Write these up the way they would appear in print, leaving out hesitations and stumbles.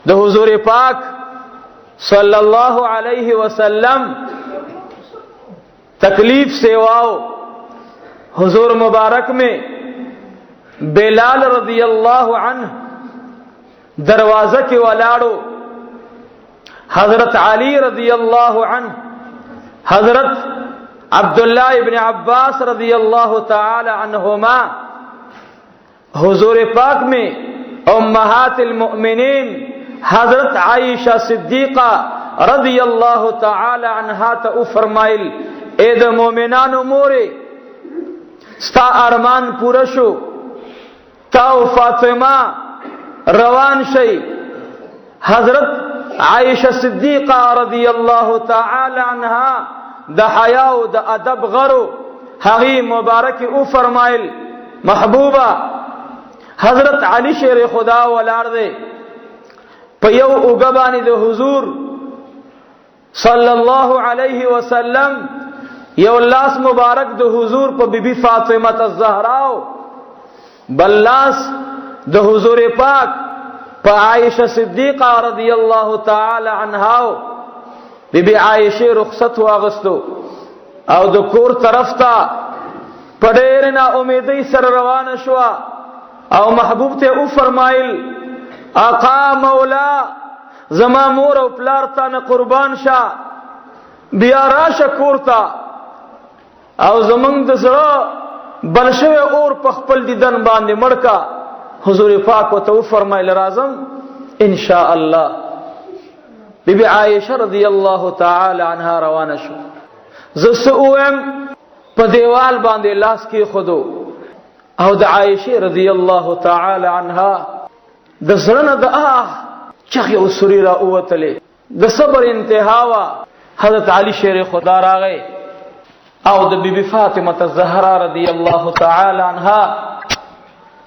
د حضور پاک صلی اللہ علیہ وسلم تکلیف سیواؤ حضور مبارک میں بلال رضی اللہ عنہ دروازہ کے ولاڑو، حضرت علی رضی اللہ عنہ، حضرت عبداللہ ابن عباس رضی اللہ تعالی عنہما حضور پاک میں امہات المؤمنین حضرت عائشہ صدیقہ رضی اللہ تعالی عنہا تا فرمائل اے د مومنانو مورے ستا ارمان پورا شو، تا و فاطمہ روان شئی. حضرت عائشہ صدیقہ رضی اللہ تعالی عنہا دا حیا و دا ادب غرو حغی مبارک او فرمائل محبوبہ حضرت علی شیر خدا ولار دے پیو اگبانی دا حضور صلی اللہ علیہ وسلم یو لاس مبارک دا حضور پا بی بی فاطمہ الزہراو بلاس دا حضور پاک پا عائشہ صدیقہ رضی اللہ تعالی عنہاو بی بی عائشہ رخصت واغستو او دا کور طرف تا پڑیرنا امیدی سر روان شوا او محبوب تے او فرمائل آقا مولا زما مور او پلار تا نا قربان شا بیا راش کور تا او زمنگ دسرا بلشوے اور پخپل دیدن باندے مڑکا. حضور پاک و تو فرمائل رازم انشاءاللہ. بی بی عائشہ رضی اللہ تعالی عنہا روانہ شو. زسئویم پا دیوال باندے لاس کی خودو او دا عائشہ رضی اللہ تعالی عنہا دا زرن دا چخی او سریرہ اوتلے دا صبر انتہاوا. حضرت علی شیر خدا را گئے او دا بی بی فاطمہ الزہرا رضی اللہ تعالی عنہا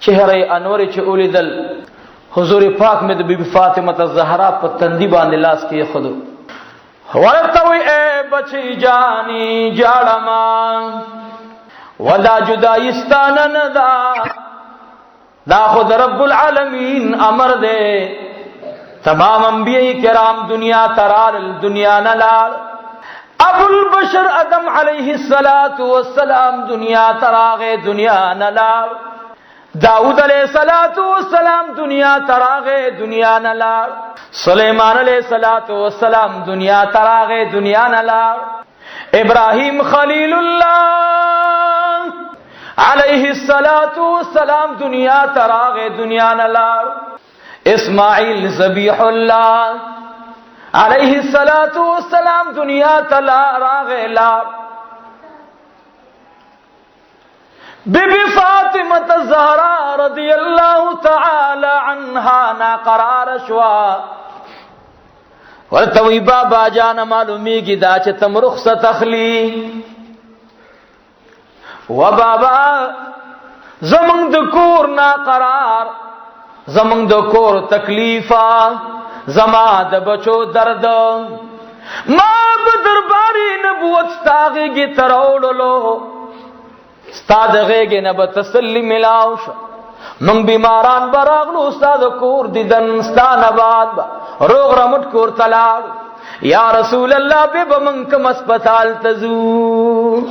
چہرے انوری چھ اولی دل حضور پاک میں دا بی بی فاطمہ الزہرا پر تندی باندے لاس کی خودو ورطوی اے بچی جانی جاڑا مان ودا جدائستان ندا دا خود رب العالمین امر دے تمام انبیاء کرام دنیا ترال دنیا نلال. ابو البشر ادم علیہ السلام دنیا تراغے دنیا نلال. داؤد علیہ السلام دنیا تراغے دنیا نلال. سلیمان علیہ السلام دنیا تراغے دنیا نلال. ابراہیم خلیل اللہ علیہ السلام دنیا تراغے دنیا نلال. اسماعیل ذبیح اللہ علیہ السلام دنیا تراغے لال. بی بی فاطمہ الزہرا رضی اللہ تعالی عنہا نا قرار شوا ورطوی بابا جانا معلومی کی دا چه تم رخصت اخلی و بابا زمان دکور نا قرار زمان دکور تکلیفا زمان د بچو درد ما بدرباری نبوت ستاغی گی تروڑلو استاد غیگی نبا تسلی ملاو شا من بیماران براغلو استاد کور دیدن استان آباد با روغ رمٹ کور تلاڑ یا رسول اللہ بے بمن کم اسپتال تزور.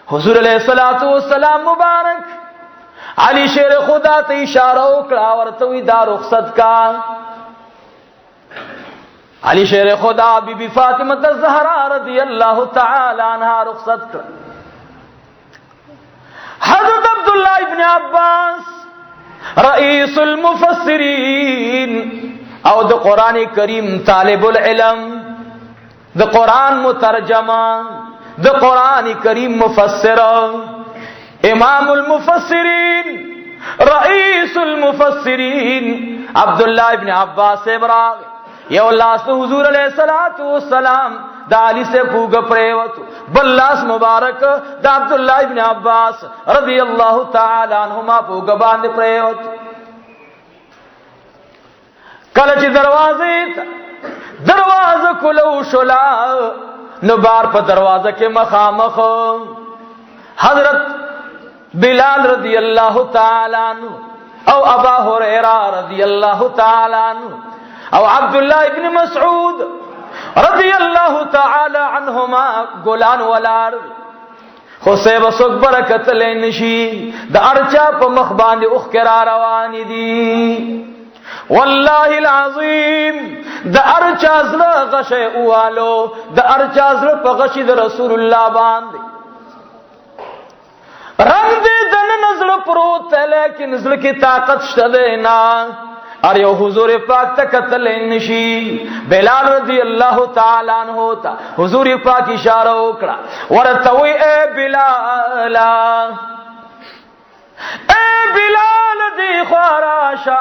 حضور علیہ السلام مبارک علی شیر خدا تا اشارہ اکڑا ورطوی دا رخصت کا. علی شیر خدا بی بی فاطمہ الزہرا رضی اللہ تعالی عنہا رخصت کر. حضرت عبداللہ ابن عباس رئیس المفسرین او دا قرآن کریم طالب العلم دا قرآن مترجمان دا قرآن کریم مفسر امام المفسرین رئیس المفسرین عبداللہ ابن عباس ابراغ یو لاس حضور علیہ السلام دا علی سے پھوگ پریوت بلاس مبارک دا عبداللہ ابن عباس رضی اللہ تعالی عنہما پھوگ باند پریوت. کلچ دروازہ کلو شلا نبار پا دروازہ کے مخامخ حضرت بلال رضی اللہ تعالی عنہ او ابا هريره رضی الله تعالی عنہ او عبد الله ابن مسعود رضی الله تعالی عنهما ګلان ولار خو سیب سوک برکت لنشي د ارچا په مخ باندې اوخ کرا روان دي والله العظیم د ارچا زړه غشه اوالو د ارچا زړه په غشي د رسول الله باندې رنگ دې دن نظر پروت لیکن زړه کې طاقت شته نه اور یو حضور پاک ته قتل نشي بلال رضی الله تعالی عنہ تا حضور پاک اشاره وکړه ورته وی اے بلال دی خراشا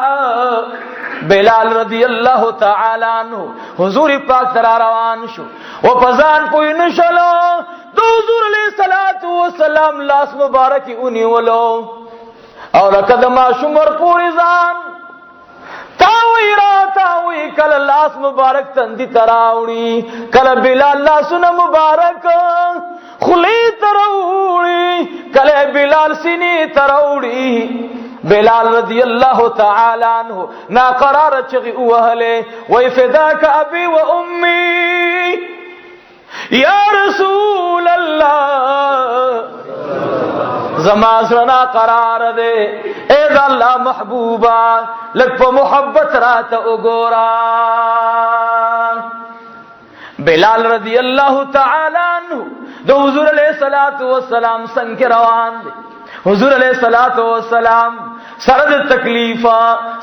بلال رضی الله تعالی عنہ حضور پاک تر روان شو او پزان کوئی نشلو تو حضور علیہ الصلوۃ والسلام لاس مبارک اونی ولو او لقدما شمر پوری ځان تاوی کل لاس مبارک تندی تراوڑی کل بلال لاسن مبارک خلی تراوڑی کل بلال سینی تراوڑی بلال رضی اللہ تعالی عنہ نا قرار چغی اوہلے وی فداک ابی و امی یا رسول اللہ زمازرنا قرار دے اے دا اللہ محبوبا لگ پا محبت رات اگورا بلال رضی اللہ تعالی عنہ دو حضور علیہ السلام سنگ کے روان دے حضور علیہ السلام سرد تکلیفا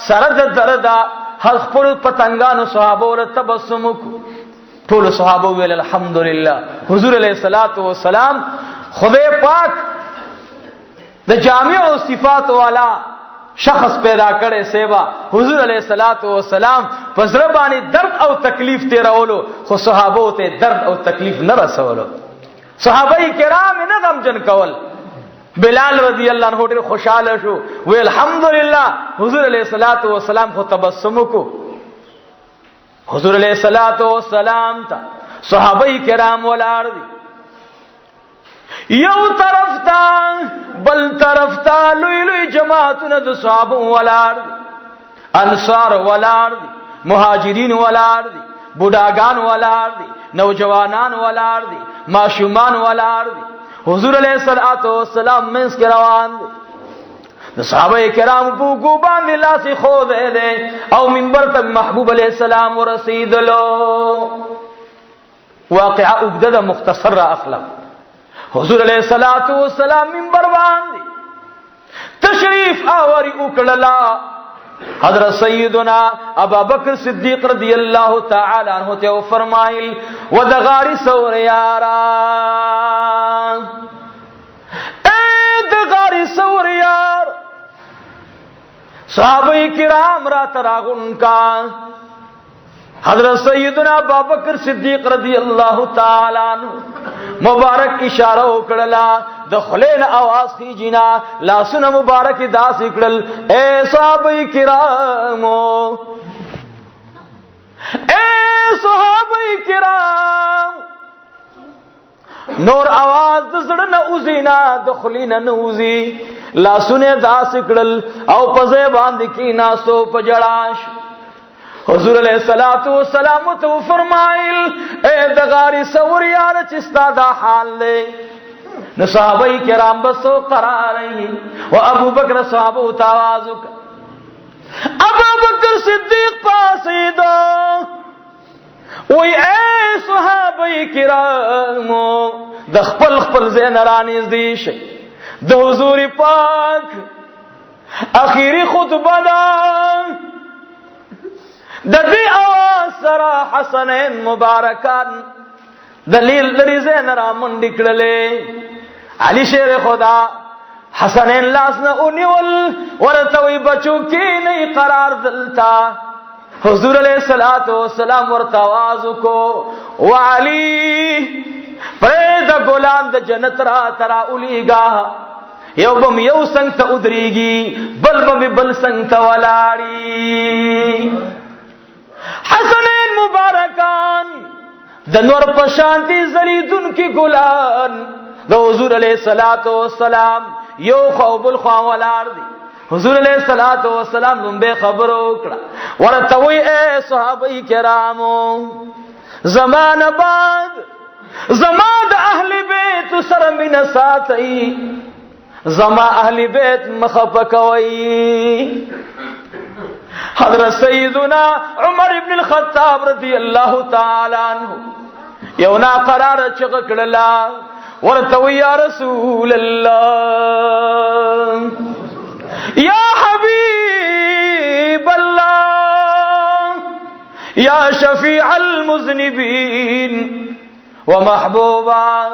سرد دردا حق پر پتنگان صحابہ اور تبسمکو طول صحابہ ویل الحمدللہ حضور علیہ السلام خدای پاک د جامع او صفات والا شخص پیدا کړي سیوا حضور علیہ الصلات والسلام پزړه باندې درد او تکلیف تیرولو خو صحابه ته درد او تکلیف نه رسولو صحابه کرام نه غمجن کول بلال رضی الله عنه ډېر خوشاله شو وی الحمدلله حضور علیہ الصلات والسلام خو تبسم کو حضور علیہ الصلات والسلام ته صحابه کرام ولاړ دي یو طرف تا بل طرف تا لوی لوی جماعتونه د صحابه ولار دي انصار ولار دي مهاجرین ولار دي بوډاګان ولار دي نوجوانان ولار دي ماشومان ولار دي حضور علیہ الصلوۃ والسلام منس کې روان دي د صحابه کرام په کو باندې لاس خو دے او منبر ته محبوب علیہ السلام ورسیدلو واقعه وګړه مختصر اخلاق حضور علیہ الصلوۃ والسلام منبر باندې تشریف آوری وکړلا حضرت سیدنا ابوبکر صدیق رضی اللہ تعالی عنہ ته فرمایل ودغاری سور یاران اے دغاری سور یار صحابہ کرام را تراغن کا حضرت سیدنا ابوبکر صدیق رضی اللہ تعالی عنہ مبارک اشارہ وکړلا د خلین आवाज کی جنا لاسونه مبارک داس کړل اے صحابه کرامو اے صحابه کرام نور आवाज د زړه نه اوزینا د خلین نه اوزی لاسونه داس کړل او پزې باندې کی ناسو پجړاش حضور علیہ الصلوۃ والسلام تو فرمائل اے دغاری سور یار چستا دا حال لے نو صحابہ کرام بسو قرار رہی و ابو بکر صحابہ تاوازک ابو بکر صدیق پاسیدو وی اے صحابہ کرامو دخپل خپل زین رانیز دیش دو حضور پاک اخیری خطبہ دا د دې اواز سره حسنین مبارکان دلیل لري زین را منډ کړلې علي شیر خدا حسنین لاس نه اونیول ورته وی بچو کې نه قرار دلتا حضور علیہ الصلوۃ والسلام ورته आवाज کو وعلی پرې د ګلان د جنت را ترا اولیګا یو بم یو څنګه ته ودرېږي بل بم بل څنګه ته ولاړی حسنین مبارکان د نور پشانتی زریدن کی گلان د حضور علیہ الصلوۃ والسلام یو خو بل خو ولار دی حضور علیہ الصلوۃ والسلام لمبه خبر وکړه ورته وی اے صحابه کرامو زمانہ بعد زما د اهل بیت سره مینه ساتي زما اهل بیت مخفقوي حضرت سیدنا عمر ابن الخطاب رضی الله تعالی عنہ یو نا قرار چغ کړلا ورته وی یا رسول الله یا حبیب الله یا شفیع المذنبین ومحبوبا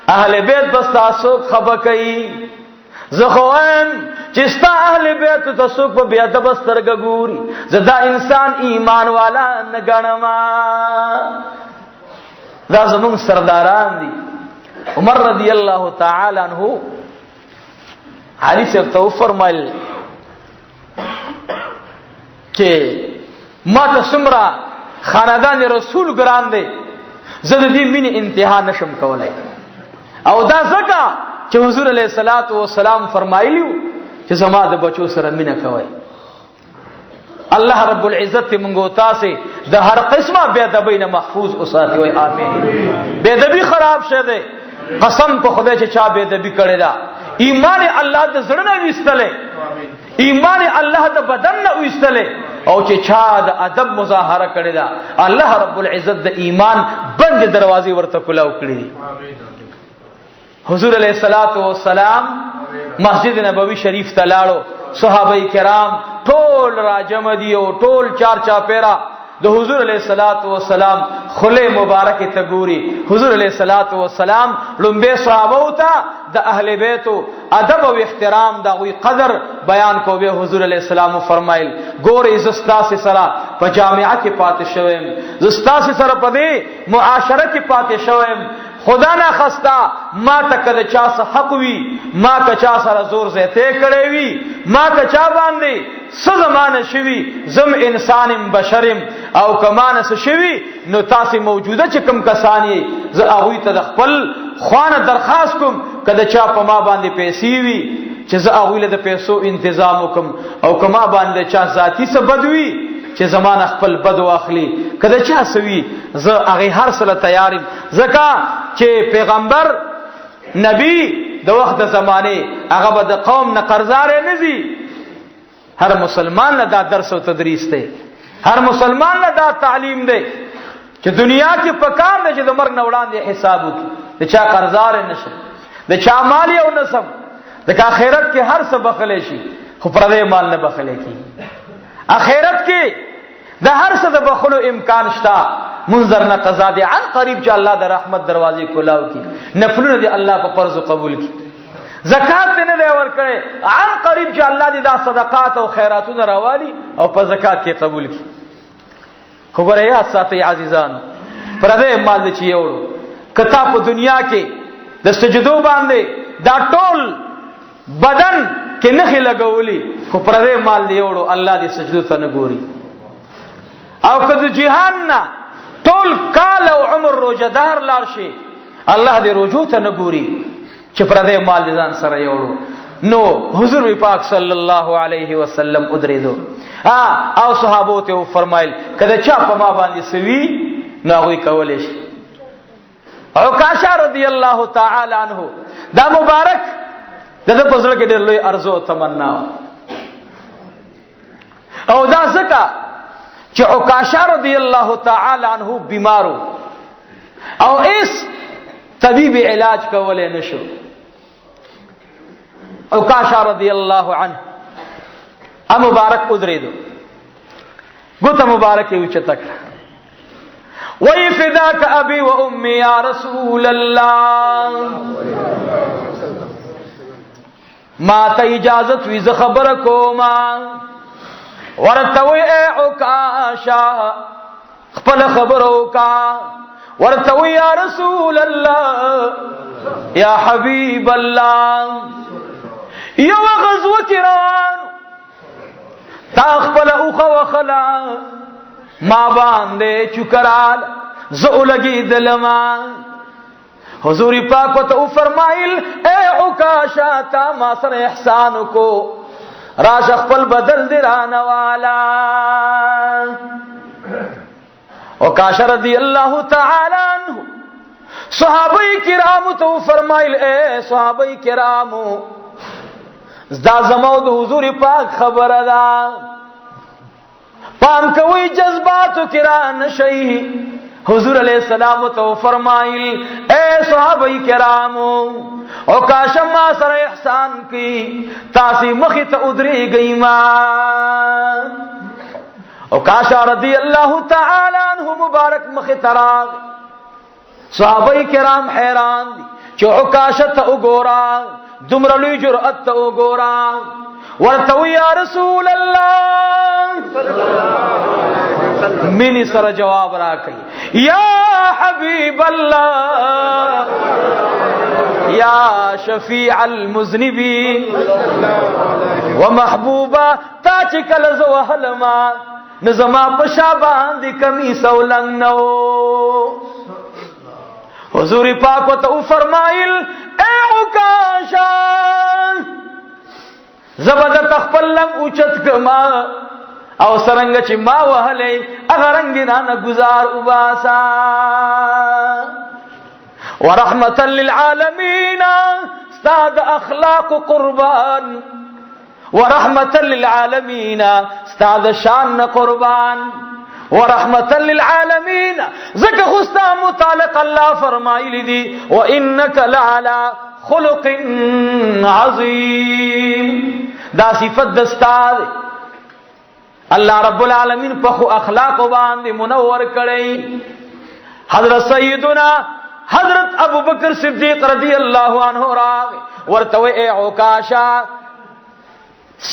اهل بیت بس تاسو خبکئی زخوام چستا اهل بیت تاسو په بیا د بسترګ ګوري زدا انسان ایمان والا نګنما دا زمون سرداران دي عمر رضی الله تعالی عنہ حدیث تو فرمایل چې ما ته سمرا خاندان رسول ګران دي زه د دې مين انتها نشم کولای او دا ځکه چې حضور علیہ الصلوۃ والسلام فرمایلیو چې زما د بچو سره مینه کوي الله رب العزت منګو تاسو د هر قسمه بے ادبی نه محفوظ اوساتي وي امين بے ادبی خراب شه ده قسم په خدای چې چا بے ادبی کړی دا ایمان الله د زړه نه وستله ایمان الله د بدن نه وستله او چې چا د ادب مظاهره کړی دا الله رب العزت د ایمان بند دروازې ورته کلاو کړی حضور علیہ الصلوۃ والسلام مسجد نبوی شریف ته لاړو صحابه کرام ټول راجم دي او ټول چار چاپیرا د حضور علیہ الصلوۃ والسلام خله مبارک ته ګوري حضور علیہ الصلوۃ والسلام لومبه صحابه ته د اهل بیت ادب او احترام دا وی قدر بیان کو به حضور علیہ السلام فرمایل ګورې زستا سره په جامعه کې پاتې شوم زستا سره په دې معاشره کې پاتې شوم خدا نہ خستا ما تکد چا سه حق وی ما که چا سره زور زیته کړي وی ما که چا باندې سزمانه شوی زم انسانم بشرم او کمانه شوی نو تاسو موجوده چې کم کسانی ز هغه ته د خپل خوانه درخواست کوم کده چا په ما باندې پیسې وی چې ز هغه له د پیسو تنظیم وکم او کما باندې چا ذاتی څه بدوي چې زمانه خپل بد واخلي کله چا سوي زه هغه هر سره تیارم زکه چې پیغمبر نبی د وخت د زمانه هغه به د قوم نه قرضدار نه زی هر مسلمان له دا درس او تدریس دی هر مسلمان له دا تعلیم دی چې دنیا کې پکار دی چې د مرګ نه وړاندې حساب وکړي د چا قرضدار نشي د چا مال او نسب د آخرت کې هر څه بخلې شي خو پردې مال نه بخلې کی اخرت کې د هر څه د بخلو امکان شته منظر نه قضا دي عن قریب چې الله د رحمت دروازې کولاو کی نفلونه دي الله په فرض قبول کی زکات نه دی ورکړي عن قریب چې الله دې دا صدقات او خیراتونه راوالي او په زکات کې قبول کی خبره یا ساتي عزیزان پردې مال دي چې یوړو کته په دنیا کې د سجدو باندې دا ټول بدن کې نخې لګولي خو پردې مال دی وړو الله دې سجدو ته نه ګوري او کله جهان نه ټول کال او عمر روزدار لار شي الله دې روزو ته نه ګوري چې پردې مال دې ځان سره یوړو نو حضور پاک صلی الله علیه وسلم ادریدو او صحابو ته فرمایل کله چا په ما باندې سوي نو هغه کولې شي عکاشہ رضی الله تعالی عنہ دا مبارک دغه پزړه کې ډېر لوی ارزو تمنا او دا ځکه چې عکاشہ رضی الله تعالی عنہ بیمارو او اس طبيب علاج کولای نشو عکاشہ رضی الله عنه مبارک ادریدو ګوته مبارک یو چتک وی فداک ابي و امي یا رسول الله ما ته اجازت وی ز خبر کوما ورته وی اے عکاشہ خپل خبرو کا ورته وی یا رسول الله یا حبیب الله یو غزوه روان تا خپل اوخه وخلا ما باندې چکرال زولگی دلما حضور پاک ته فرمایل اے عکاشہ تا ما سره احسان کو راش خپل بدل دران والا. عکاشہ رضی اللہ تعالی عنہ صحابہ کرام تو فرمائل اے صحابہ کرامو دا زمو د حضور پاک خبر دا پام کوئی جذباتو کران شئی. حضور علیہ السلام تو فرمائل اے صحابہ کرامو عکاشہ ما سر احسان کی تاسی مخی تا ادری گئی ما. عکاشہ رضی اللہ تعالی عنہ مبارک مخی تراغ. صحابہ کرام حیران دی چو عکاشہ تا اگورا دمرلی جرأت تا اگورا ورتو یا رسول اللہ منی سر جواب را کئی یا حبیب اللہ یا شفیع المذنبین ومحبوبا تا چکل زو حلما نظما پشابان دی کمی سولنگ نو. حضور پاک و تو فرمائل اے عکاشہ زبدت اخپل لنگ اوچت کما او سرنگ چی ما وحلی اغرنگی نانا گزار اباسا. ورحمتا للعالمین استاد اخلاق قربان ورحمتا للعالمین استاد شان قربان ورحمتا للعالمین ذکر خستا متعلق اللہ فرمائی دی وَإِنَّكَ لَعَلَى خُلُقٍ عَظِيمٍ. دا صفت دستار اللہ رب العالمین پخو اخلاق باندې منور کړي. حضرت سیدنا حضرت ابو بکر صدیق رضی اللہ عنہ راغ ورتو اے عکاشہ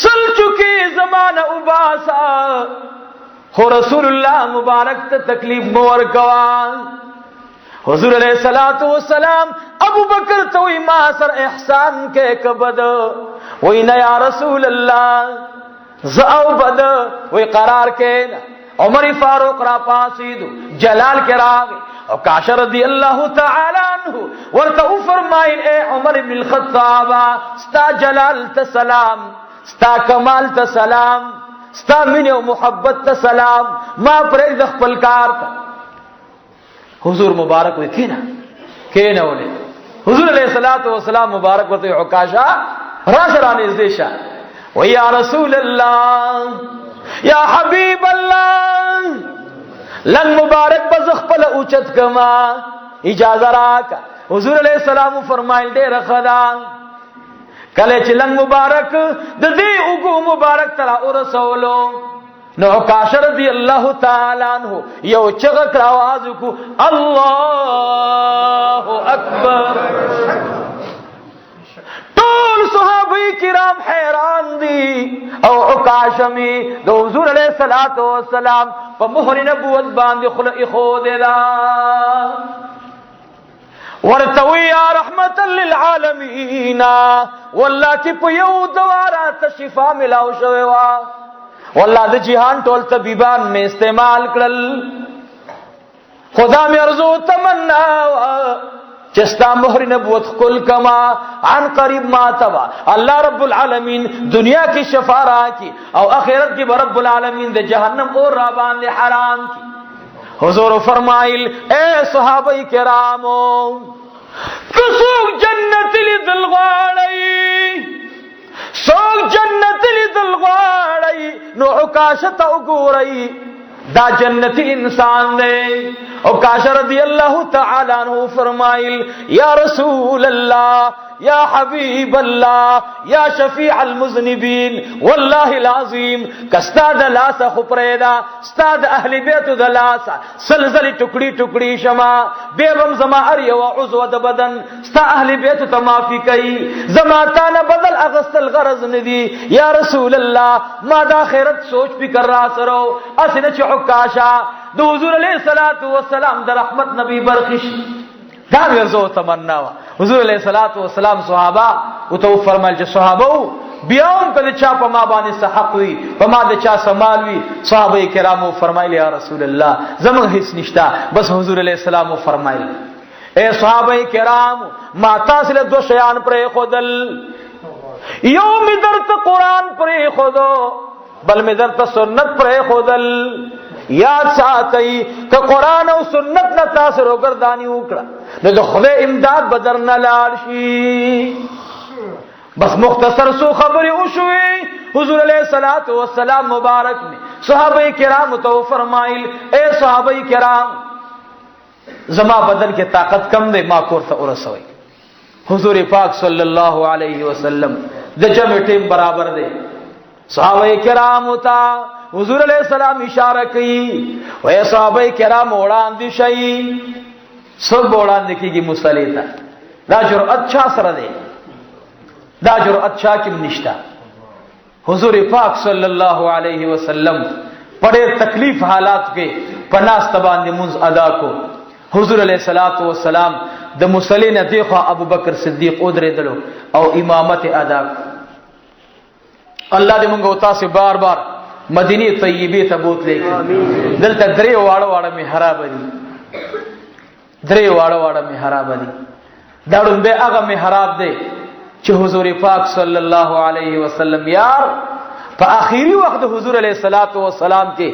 سل چکی زمانہ اباسا خو رسول اللہ مبارک تا تکلیف مور کوان. حضور علیہ السلام ابو بکر توی ما سر احسان کے کبد وی نیا رسول اللہ زعو بد وی قرار کے عمر فاروق را پاسیدو جلال کے راغ. عکاشہ رضی اللہ تعالی عنہ ورتو فرمائن اے عمر بن الخطاب ستا جلال تا سلام ستا کمال تا سلام ستا من و محبت تا سلام ما پر ایک دخ پلکار تا. حضور مبارک ہوئی کینا کینا ہونے حضور علیہ السلام مبارک ہوئی عکاشہ راشران ازدیشا ویا رسول اللہ یا حبیب اللہ لنگ مبارک بزخ پل اوچت کما اجازہ راکا. حضور علیہ السلام فرمائل دے رخدا کلے چلنگ مبارک ددی اگو مبارک ترا ارسولو نو عکاشہ رضی اللہ تعالی عنہ یو چغک آواز کو اللہ اکبر. طول صحابی کرام حیران دی او عکاشہ میں دو حضور علیہ السلام پا مہر نبوت باندی خلق خود دا ورتوی یا رحمتا للعالمین واللہ چی پا یو دوارا تشفا ملاو شویوا واللہ دا جہان ٹول طبیبان میں استعمال کرل. خدا میں ارزو تمنا چستا مہر نبوت کل کما عن قریب ما تبا اللہ رب العالمین دنیا کی شفارہ کی او اخیرت کی رب العالمین دے جہنم اور رابان دے حرام کی. حضور فرمائل اے صحابہ کرامو کسوک جنت لی دل غاڑی سوک جنت لی دل غاڑی نو عکاشہ اگوری دا جنتی انسان دے. عکاشہ رضی اللہ تعالی عنہ فرمائل یا رسول اللہ یا حبیب اللہ یا شفیع المذنبین واللہ العظیم کستا دلاسا خپریدا استاد اہل بیت دلاسا سلزلی ٹکڑی ٹکڑی شما بیبم زما اری و عضو د بدن ستا اہل بیت تمافی کئی زما تانا بدل اغسط الغرض ندی یا رسول اللہ ما دا خیرت سوچ بھی کر رہا سرو اسنچ عکاشا دو حضور علیہ السلام در رحمت نبی برخش دا ورزو تمنا حضور علیہ السلام صحابہ اتو فرمائل جو صحابہ بیاون پہ چا پا ما بانی سحق ہوئی پا ما دے چا سمال ہوئی. صحابہ کرامو فرمائل یا رسول اللہ زمان حس نشتا بس حضور علیہ السلام فرمائل اے صحابہ کرام ما تاصل دو شیان پر خودل یو می درته قرآن پرې خودو بل می درته سنت پرې خودل. یاد ساتئ که قرآن او سنت نه تاسو روګردانی وکړه نو د خدای امداد بدر نه لاړ شي. بس مختصر سو خبرې وشوي. حضور علیہ الصلوۃ والسلام مبارک نے صحابہ کرام تو فرمایل اے صحابہ کرام زما بدن کې طاقت کم دی ما کور ته ورسوي. حضور پاک صلی الله علیه وسلم د جمع ټیم برابر دی. صحابہ کرام ته حضور علیہ السلام اشاره کوي وای صحابہ کرام وړاندې شي. سب وړاندې کیږي مصلی ته. دا جرأت چا سره دی؟ دا جرأت چا کې نشتا. حضور پاک صلی الله علیه وسلم بڑے تکلیف حالات کې پناست باندې منځ ادا کو. حضور علیہ الصلوۃ والسلام د مصلی نه دیخوا ابو بکر صدیق ودرېدلو او امامت ادا کو. الله دې موږ او تاسو بار بار مدینه طیبه ته بوتلې کړي. دلته درې واړه واړه محراب دي. درې واړه واړه محراب دي. دا ډېر هغه محراب دی چې حضور پاک صلی الله علیه وسلم یار په اخیری وخت حضور علیہ الصلوۃ والسلام کې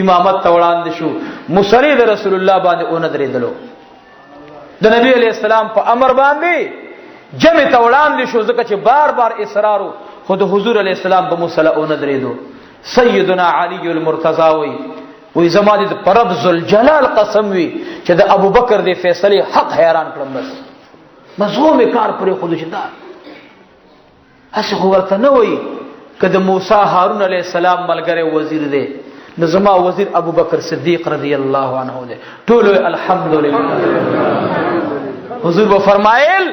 امامت توړاند شو. مصلی د رسول الله باندې اون درېدلو. د نبی علیہ السلام په امر باندې جمع توړاند شو ځکه چې بار بار اصرار خود حضور علیہ السلام په مصلی اون درېدو. سیدنا علی المرتضی وی زما دې پرب ذل جلال قسم وی چې د ابو بکر د فیصله حق حیران کړم. بس مزغوم کار پرې خود شدا اسه ورته نه وی کله موسی هارون علیہ السلام ملګری وزیر دی نو زما وزیر ابو بکر صدیق رضی الله عنه دی. ټول الحمدلله. حضور به فرمایل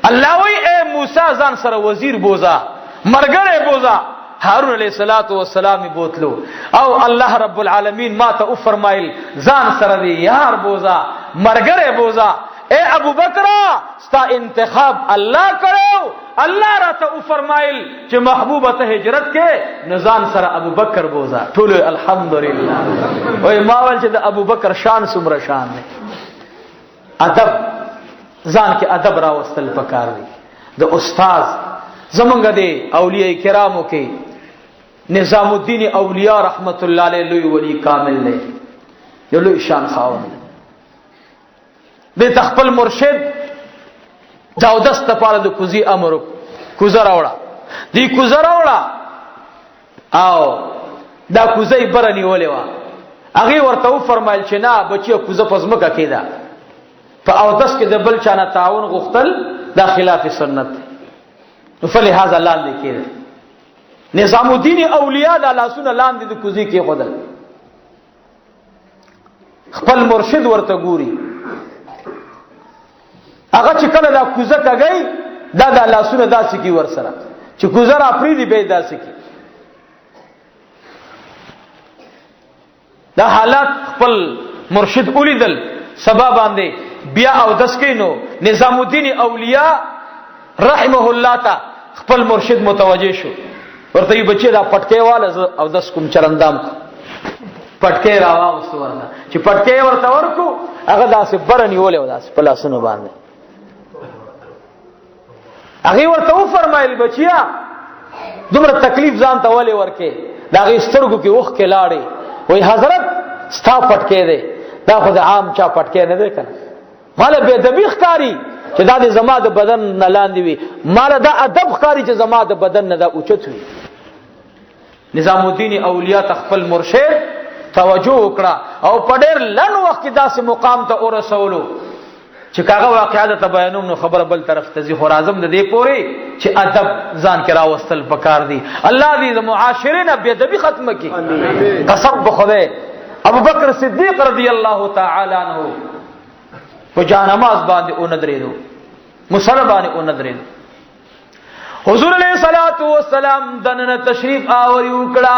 الله وی اے موسی ځان سره وزیر بوزا مرګره بوزا. هارون علیہ الصلوۃ والسلام بوتلو او الله رب العالمین ما ته فرمایل ځان سره دی یار بوزا مرګره بوزا. اے ابو بکر ستا انتخاب الله کړو. الله را ته فرمایل چې محبوبه ته هجرت کې نزان سره ابو بکر بوزا. ټول الحمدلله. وای ما ول چې د ابو بکر شان څومره شان دی. ادب ځان کې ادب راوستل پکار دی. د استاد زمونږ دی اولیاء کرامو کې نظام الدین اولیاء رحمت الله علیه لوی ولی کامل دی. یو لوی شان خاوند د خپل مرشد داو دست پاره د کوزي امر کوزه راوړه. دی کوزه راوړه او دا کوزه برنی ولې وا. هغه ورته فرمایل چې نه بچي کوزه پزمکه کیدا. په او دس کې د بل چانه تعاون غختل دا خلاف سنت. فلهذا لاندې کېده نظام الدین اولیاء د لاسونه لاندې د کوزي کې خدل. خپل مرشد ورته ګوري هغه چې کله دا کوزه کګي دا د لاسونه داسې کی ور سره چې کوزه را پریدي به داسې کی. دا حالات خپل مرشد اولیدل سبا باندې بیا او دس کینو نظام الدین اولیاء رحمه الله تا خپل مرشد متوجه شو. ورته یې بچی دا پټکې والا او دس کوم چرندام پټکې راوستو ورته چې پټکې ورته ورکو هغه داسې برنی ولې وداس په لاسونو باندې. هغه ورته فرمایل بچیا دومره تکلیف ځان ته ولې ورکې. دا غي سترګو کې وخ کې لاړې وای حضرت ستا پټکې دی دا خو د عام چا پټکې نه دی کنه. مال به ادبی ښکاری چې دا د زما د بدن نه لاندې وي. مال دا ادب ښکاری چې زما د بدن نه دا اوچت وي. نظام الدین اولیاء تخپل مرشد توجه وکړه او په ډېر لن وخت کې داسې مقام ته ورسولو چې کاغه واقعات ته بیانوم نو خبر بل طرف ته زی خو اعظم د دې پوري چې ادب ځان کې راوستل پکار دی. الله دې د معاشرین بی ادبی ختم کړي. قسم بخدای ابو بکر صدیق رضی الله تعالی عنہ په جانماز باندې اون درېدو مصلی باندې اون درېدو. حضور علیہ الصلوۃ والسلام دنه تشریف آوری وکړه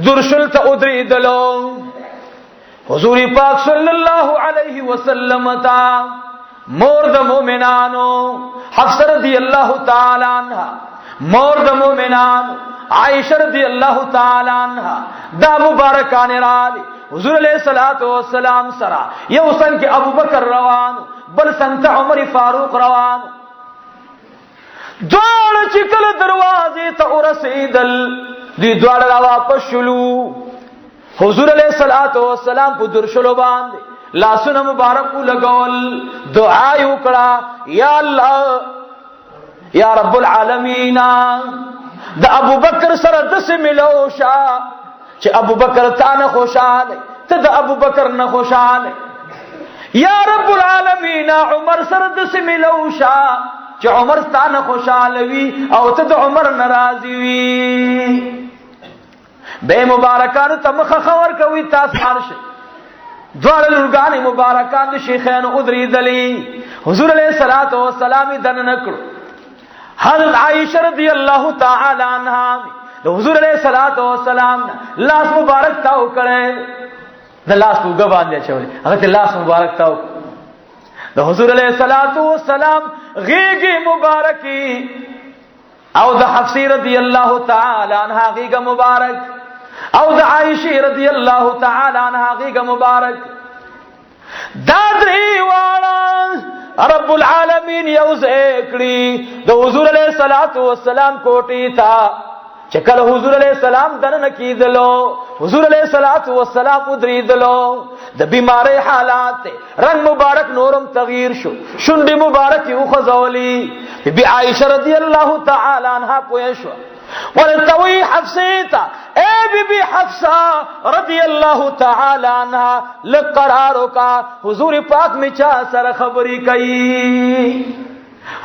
درشل ته ودرېدلو. حضور پاک صلی الله علیه وسلم تا مور د مؤمنانو حفصه رضی الله تعالی عنها مور د مؤمنانو عائشہ رضی الله تعالی عنها دا مبارکان رالی حضور علیہ الصلوۃ والسلام سره یو سن کې ابو بکر روان بل سن ته عمر فاروق روان. دوړ چې کله دروازې ته ورسېدل دی دوړ را واپس شلو. حضور علیہ الصلوۃ والسلام په درشلو باندې لاسونه مبارک لګول، دعا وکړه یا الله یا رب العالمین د ابو بکر سره دسه ملوشا چې ابو بکر تا نه خوشاله، ته د ابو بکر نه خوشاله. یا رب العالمین عمر سره دسه ملوشا چې عمر تا نه خوشاله وي او ته د عمر ناراضي وي. به مبارکانو ته مخ خور کوي تاسو هرشه دوړ لورګان مبارکان د شیخانو ادریدلی. حضور علیہ الصلوۃ والسلام دن نکړو. حضرت عائشہ رضی اللہ تعالی عنہا د حضور علیہ الصلوۃ والسلام لاس مبارک تاو کړي، د لاس په غبان دی چولې هغه لاس مبارک تاو د حضور علیہ الصلوۃ والسلام غیږ مبارکی او د حفصه رضی اللہ تعالی عنہا غیږ مبارک او د عائشہ رضی اللہ تعالی عنہا غیږ مبارک دا درې واړه رب العالمین یو ذکرې د حضور علیہ الصلوۃ والسلام کوټی تا چې کله حضور علیہ السلام دنه کیدلو، حضور علیہ الصلوۃ والسلام ودریدلو، د بیماری حالات رنگ مبارک نورم تغییر شو، شونډې مبارک یو خزولی. بی عائشہ رضی اللہ تعالی عنہا پوه شو ورتوی حفصه اے بی حفصہ رضی اللہ تعالی عنہا لقرارو کا حضور پاک میں چا سر خبری کئی.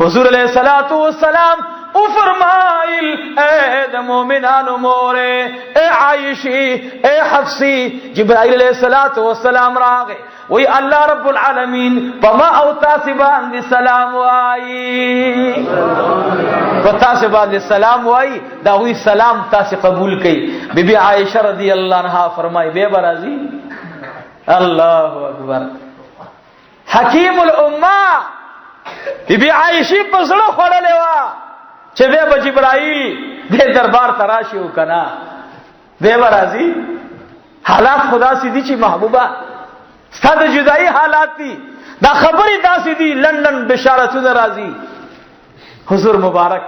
حضور علیہ الصلوۃ والسلام او فرمائل اے د مومنانو مورے اے عائشی اے حفصی جبرائیل علیہ الصلوۃ والسلام راغے وی اللہ رب العالمین پما او تاسبان دی سلام وائی پتا سے بعد سلام وائی دا ہوئی سلام تاس قبول کی. بی بی عائشہ رضی اللہ عنہا فرمائی بے برازی اللہ اکبر حکیم الامہ بی بی عائشی پسڑو خوڑلے وا چه بے با جبرائیل دے دربار تراشیو کنا بے برازی حالات خدا سی دی چی محبوبہ ستا دا جدائی حالات دی دا خبری دا سی دی لندن بشارتو دا رازی. حضور مبارک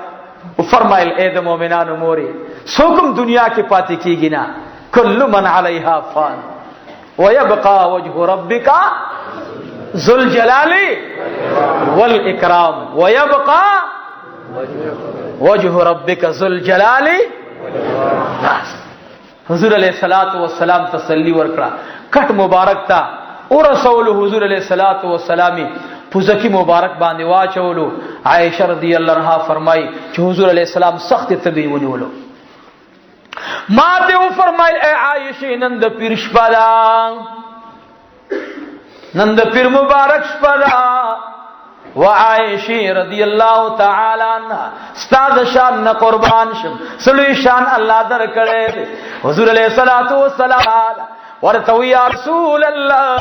فرمائل اے دا مومنان موری سوکم دنیا کے پاتی کی گنا کل من علیہا فان ویبقا وجہ ربکا ذو الجلال والاکرام ویبقا وجہ ربک ذو الجلال. حضور علیہ الصلوۃ والسلام تسلی ورکڑا کٹ مبارک تا اور رسول حضور علیہ الصلوۃ والسلام پوزکی مبارک باندې واچولو. عائشہ رضی اللہ عنہا فرمائی چې حضور علیہ السلام سخت طبی ونیولو. ما ته فرمایل اے عائشہ نند پیر شپدا نند پیر مبارک شپدا و عائشہ رضی اللہ تعالی عنہ استاد شان نہ قربان شم سلوی شان اللہ در کړي. حضور علیہ الصلوۃ والسلام ورتوی یا رسول اللہ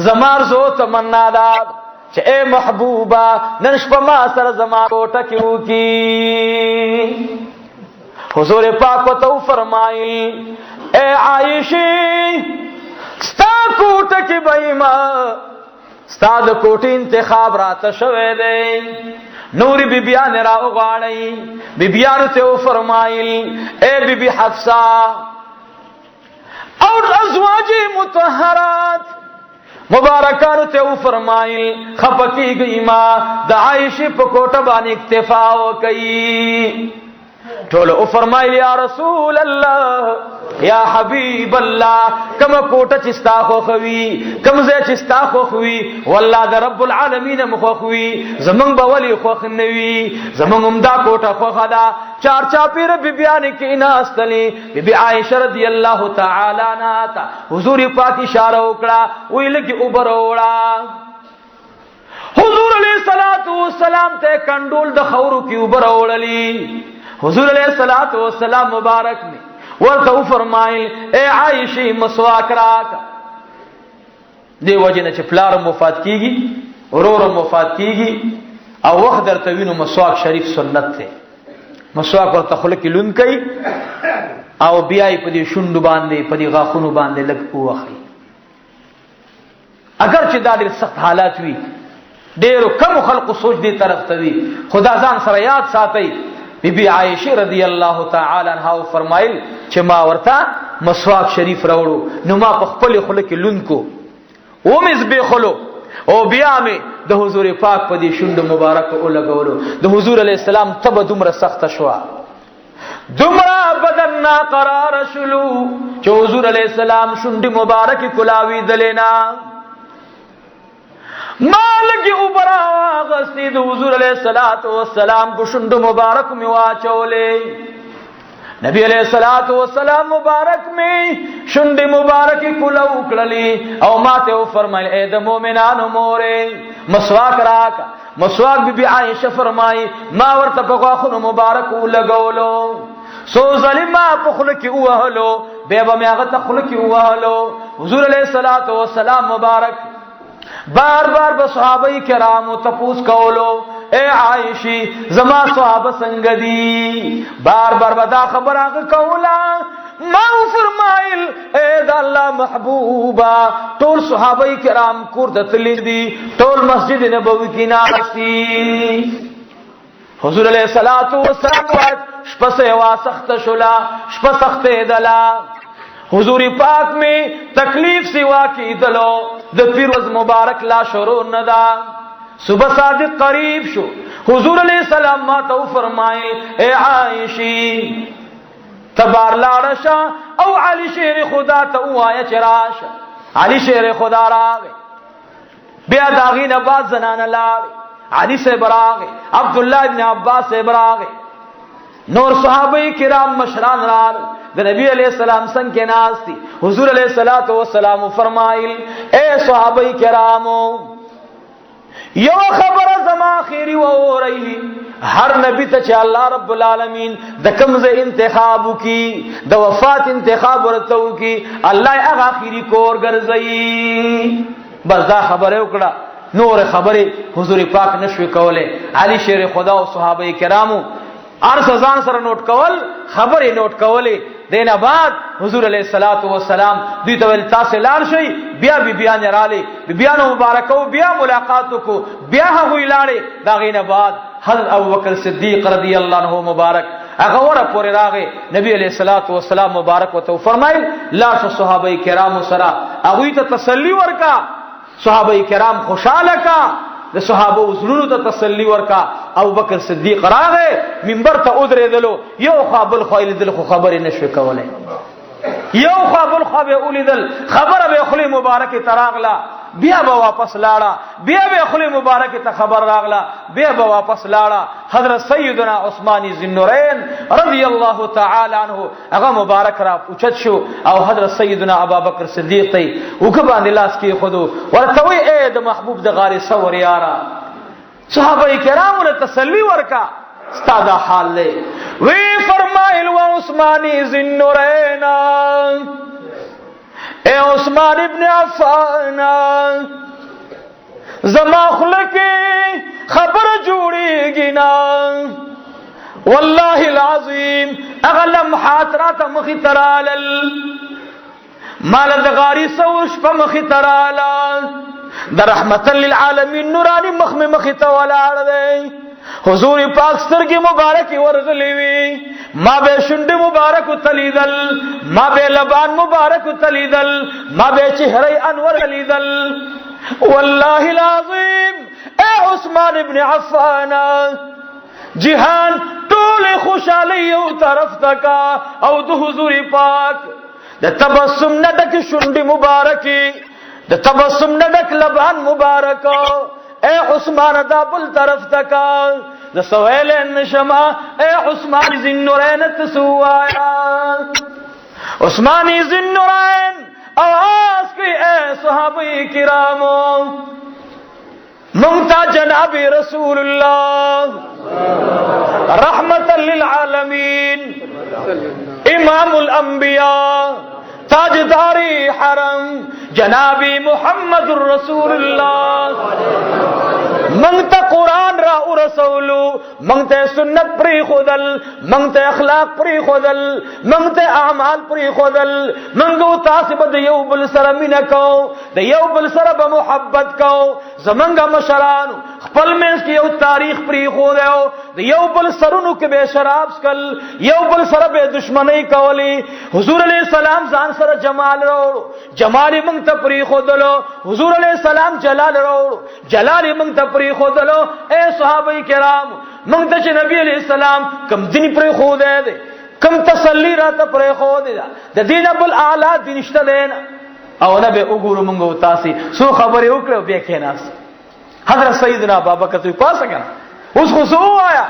زمار زو تمنا داد چې اے محبوبہ ننش پا ما سر زمان کوٹا کیوں کی. حضور پاک و تو فرمائی اے عائشی ستا کوٹا کی بیما ستا دا کوٹی انتخاب رات شوے دے. نوری بی بیان را اغاڑی بی بیان تے فرمائی اے بی بی حفصہ اور ازواج مطہرات مبارکان تے فرمائل خپکی گئی ما دا عائشہ پکوٹا بانی اکتفاو کئی. ٹھولو فرمائل یا رسول اللہ یا حبیب اللہ کم کوٹا چستا خوخوی کم زی چستا خوخوی واللہ دا رب العالمین مخوخوی زمان بولی خوخنوی زمان امدا کوٹا خوخدا. چار چاپیر بی بیانی کی ناستلی بی بی عائشہ رضی اللہ تعالی عنہ حضور پاک اشارہ اکڑا وی لگی اوبروڑا. حضور علیہ الصلوۃ والسلام تے کنڈول دا خورو کی اوبروڑلی. حضور علیہ الصلوۃ والسلام مبارک نے ورتو فرمائل اے عائشہ مسواک راکا. دی وجہ چ پلار مفات کیگی اورور مفات کیگی او وخت در توینو مسواک شریف سنت تے. مسواک ورته خلک لون کوي او بیاي په دې شونډو باندې په دې غاخونو باندې لګ وخی. اگر چې دا ډېر سخت حالات وي ډیرو کم خلق سوچ دی طرف ته دی. خدا ځان سره یاد ساتي. بی بی عائشہ رضی اللہ تعالی عنہا فرمایل چې ما ورته مسواک شریف راوړو نو ما په خپل خله کې لون کو و مز به خلو او بیا می د حضور پاک په دې شوند مبارک او لګولو. د حضور علی السلام تب دومره سخت شوا دومره بدن نا قرار شلو چې حضور علی السلام شوند مبارک کلاوی دلینا مالک اوبرا غستی د حضور علیہ الصلوۃ والسلام کو شند مبارک میں واچولے. نبی علیہ الصلوۃ والسلام مبارک میں شند مبارک کلو کړلی او ماته فرمایل اے د مومنانو مورے مسواک راک. مسواک بی بی عائشہ فرمائی ما ورته په غاخونو مبارک لګولو سو ظلما په خله کې وهلو به به هغه ته خله کې وهلو. حضور علیہ الصلوۃ والسلام مبارک بار بار به صحابه کرامو تپوس کولو اے عائشی زما صحابه څنګه دي. بار بار بدا خبر هغه کولا ما فرمایل اے د الله محبوبا ټول صحابه کرام کور د تللی دي ټول مسجد نبوي کې ناشتي. حضور علیہ الصلوۃ والسلام شپه وا سخت شولا شپه سخت دلا. حضور پاک میں تکلیف سوا کی دلو د پیروز مبارک لا شروع ندا. صبح صادق قریب شو حضور علیہ السلام ما تو فرمائے اے عائشی تبار لارشا او علی شیر خدا تو آیا چراشا. علی شیر خدا راغے بیا داغین عباس زنان لاغے علی سے براغے عبداللہ ابن عباس سے براغے نور صحابہ کرام مشران رال د نبی علیہ السلام سنگ کے ناز تھی. حضور علیہ الصلوۃ والسلام فرمائل اے صحابہ کرامو یو خبر زما خیری و رہی ہر نبی ته چې الله رب العالمین د کمزه انتخاب کی د وفات انتخاب ورته کی الله هغه اخیری کور ګرځي. بس دا خبره وکړه نور خبره حضور پاک نشوي کوله. علی شیر خدا او صحابه کرامو ارزان سره نوٹ کول خبره نوٹ کولې. دینه بعد حضور علیہ الصلوۃ والسلام دوی ته ول تاسو لار شي بیا بیان رااله بیان مبارکو بیا ملاقات کو بیا هغه لاړې. دا غینه بعد حضرت ابوبکر صدیق رضی اللہ عنہ مبارک هغه ور پورې راغې. نبی علیہ الصلوۃ والسلام مبارک وته فرمایل لا صحابه کرام سره هغه ته تسلی ورکا صحابه کرام خوشاله کا د صحابه وزرونو ته تسلی ورکا. ابوبکر صدیق راغه منبر ته ودرېدلو یو قابل خایل دل خو خبرې نشو کولای یو قابل خبر اولیدل خبره به خلی مبارک تراغلا بیا به واپس لاړه بیا به خلی مبارک ته خبر راغلا بیا به واپس لاړه. حضرت سیدنا عثمان ذوالنورین رضی اللہ تعالی عنہ هغه مبارک را اوچت شو او حضرت سیدنا ابوبکر صدیق ته وکبان لاس کې خودو ورته وی اے د محبوب د غار سور یارا صحابه کرام له تسلی ورکا استاد حال لے وی فرمائل و عثمانی ذوالنورین اے عثمان ابن عفان زما خلقی خبر جوڑی گنا واللہ العظیم اغلم حاترات مخی ترالل مالد غاری سوش پا مخی ترالل در رحمت للعالمین نورانی مخی تولار دے. حضور پاک سترگی مبارکی ورغلی وی ما بے شنڈ مبارک تلیدل ما بے لبان مبارک تلیدل ما بے چہرے انور تلیدل. واللہ العظیم اے عثمان ابن عفان جہان طول خوشحالی او طرف تکا او دو حضور پاک د تبسم ندک شنڈ مبارکی د تبسم ندک لبان مبارکو اے عثمان دا بل طرف تکا د سویل نشما اے عثمان ذوالنورین تسوایا. عثمانی ذوالنورین آواز کی اے صحابہ کرامو منتا جناب رسول اللہ رحمت للعالمین امام الانبیاء تاجداری حرم جنابی محمد الرسول اللہ منتقو قرآن را ورسولو منگ تے سنت پری خودل منگ تے اخلاق پری خودل منگ تے اعمال پری خودل منگو تاسب دیو بل سر منکو دیو بل سر بمحبت کو زمنگا مشرانو خپل میں کی یو تاریخ پری خودیو دیو بل سرونو کے بے شراب سکل یو بل سر بے دشمنی کولی حضور علیہ السلام زان سر جمال روڑو جمالی منگ تے پری خودلو حضور علیہ السلام جلال روڑو جلالی منگ تے پری خودلو اے صحابہ کرام منگ تے نبی علیہ السلام کم دن پری خودے دے کم تسلی را تے پری خودے دا دین ابل اعلی دینشتہ دینا او نبی اگورو منگو تاسی سو خبری اکڑو بیکھے ناس حضرت سیدنا ابابکر تو پاس گنا اس کو سو آیا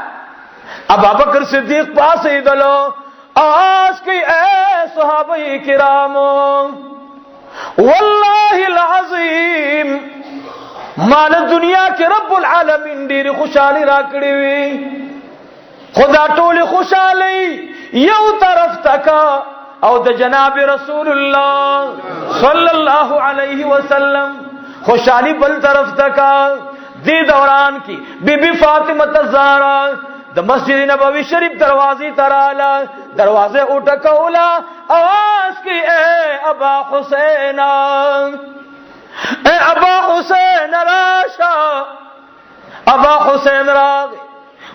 ابابکر صدیق پاس ہی دلو آج کی اے صحابہ کرامو واللہ العظیم مال دنیا کے رب العالمین دیر خوشحالی راکڑی ہوئی خدا ٹولی خوشحالی یو طرف تکا او دا جناب رسول اللہ صلی اللہ علیہ وسلم خوشحالی بل طرف تکا دی دوران کی بی بی فاطمہ الزہرا دا مسجد نبوی شریف دروازی ترالا دروازے اٹھکولا آواز کی اے ابا حسین اے ابا حسین راشا ابا حسین راغی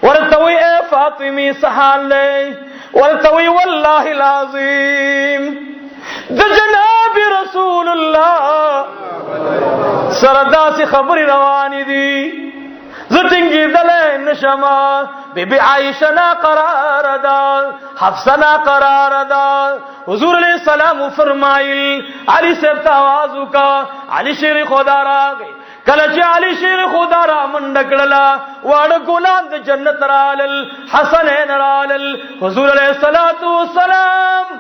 ورتوی اے فاطمی سحال لے ورتوی واللہ العظیم دا جناب رسول اللہ سردا سی خبری روانی دی زتنگی دلے نشما بی بی عائشہ نا قرار دا حفصہ نا قرار دا حضور علیہ السلام فرمائل علی سے تاوازو کا علی شیر خدا را گئی کلچ علی شیر خدا را منڈکڑلا وڑ گلان دا جنت رالل حسنین رالل حضور علیہ السلام